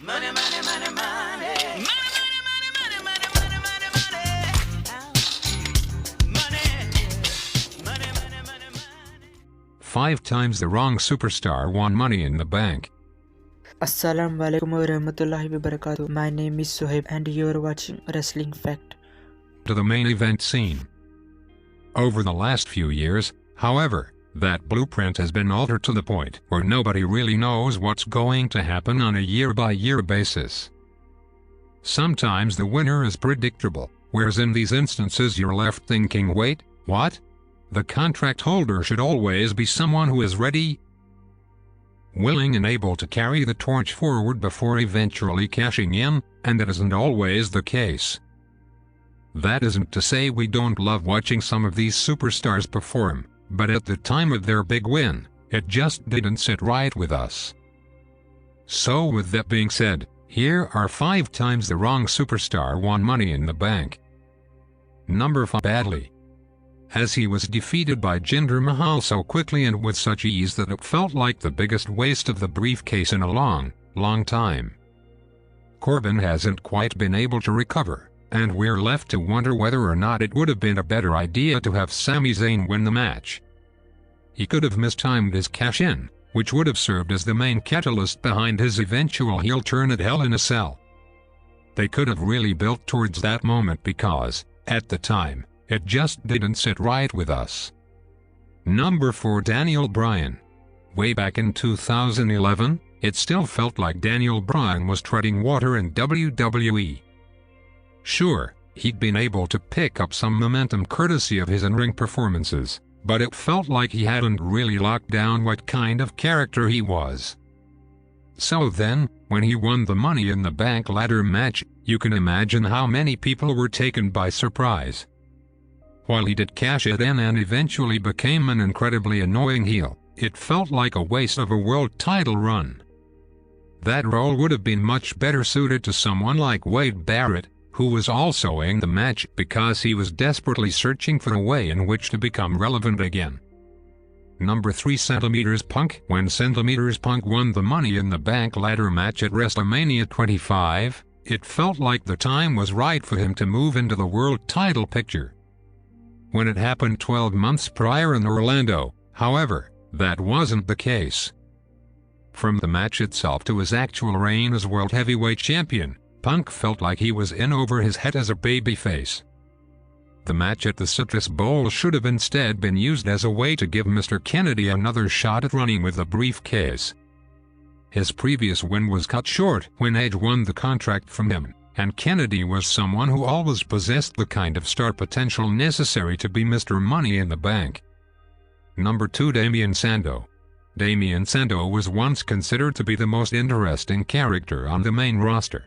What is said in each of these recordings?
Money, money, money, money. Five times the wrong superstar won Money in the Bank. Assalamualaikum warahmatullahi wabarakatuh. My name is Soheb and you're watching Wrestling Fact. To the main event scene. Over the last few years, however, that blueprint has been altered to the point where nobody really knows what's going to happen on a year-by-year basis. Sometimes the winner is predictable, whereas in these instances you're left thinking, wait, what? The contract holder should always be someone who is ready, willing and able to carry the torch forward before eventually cashing in, and that isn't always the case. That isn't to say we don't love watching some of these superstars perform, but at the time of their big win, it just didn't sit right with us. So with that being said, here are 5 times the wrong superstar won Money in the Bank. Number 5. Badly. As he was defeated by Jinder Mahal so quickly and with such ease that it felt like the biggest waste of the briefcase in a long, long time. Corbin hasn't quite been able to recover, and we're left to wonder whether or not it would have been a better idea to have Sami Zayn win the match. He could have mistimed his cash-in, which would have served as the main catalyst behind his eventual heel turn at Hell in a Cell. They could have really built towards that moment because, at the time, it just didn't sit right with us. Number 4. Daniel Bryan. Way back in 2011, it still felt like Daniel Bryan was treading water in WWE. Sure, he'd been able to pick up some momentum courtesy of his in-ring performances, but it felt like he hadn't really locked down what kind of character he was. So then, when he won the Money in the Bank ladder match, you can imagine how many people were taken by surprise. While he did cash it in and eventually became an incredibly annoying heel, it felt like a waste of a world title run. That role would have been much better suited to someone like Wade Barrett, who was also in the match because he was desperately searching for a way in which to become relevant again. Number 3. Centimeters Punk. When Centimeters Punk won the Money in the Bank ladder match at WrestleMania 25, it felt like the time was right for him to move into the world title picture. When it happened 12 months prior in Orlando, however, that wasn't the case. From the match itself to his actual reign as World Heavyweight Champion, Punk felt like he was in over his head as a babyface. The match at the Citrus Bowl should have instead been used as a way to give Mr. Kennedy another shot at running with the briefcase. His previous win was cut short when Edge won the contract from him, and Kennedy was someone who always possessed the kind of star potential necessary to be Mr. Money in the Bank. Number 2. Damian Sandow. Damian Sandow was once considered to be the most interesting character on the main roster.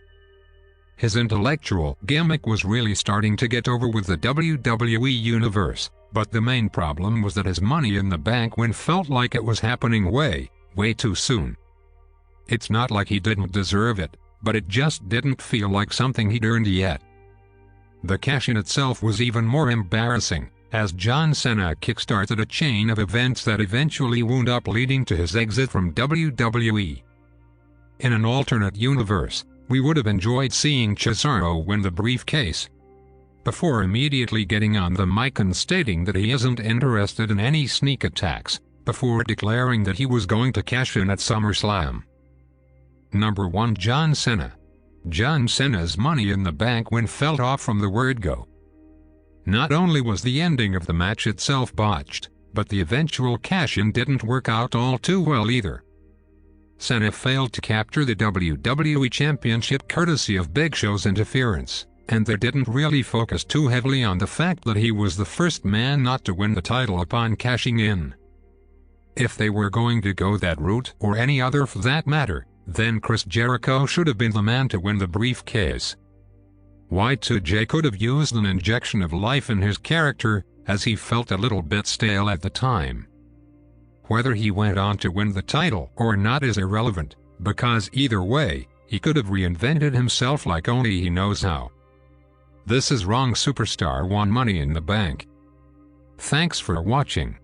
His intellectual gimmick was really starting to get over with the WWE universe, but the main problem was that his Money in the Bank win felt like it was happening way too soon. It's not like he didn't deserve it, but it just didn't feel like something he'd earned yet. The cash-in itself was even more embarrassing, as John Cena kickstarted a chain of events that eventually wound up leading to his exit from WWE. In an alternate universe, we would have enjoyed seeing Cesaro win the briefcase, before immediately getting on the mic and stating that he isn't interested in any sneak attacks, before declaring that he was going to cash in at SummerSlam. Number 1. John Cena. John Cena's Money in the Bank win felt off from the word go. Not only was the ending of the match itself botched, but the eventual cash-in didn't work out all too well either. Cena failed to capture the WWE Championship courtesy of Big Show's interference, and they didn't really focus too heavily on the fact that he was the first man not to win the title upon cashing in. If they were going to go that route, or any other for that matter, then Chris Jericho should have been the man to win the briefcase. Y2J could have used an injection of life in his character, as he felt a little bit stale at the time. Whether he went on to win the title or not is irrelevant, because either way, he could have reinvented himself like only he knows how. This is Wrong Superstar Won Money in the Bank. Thanks for watching.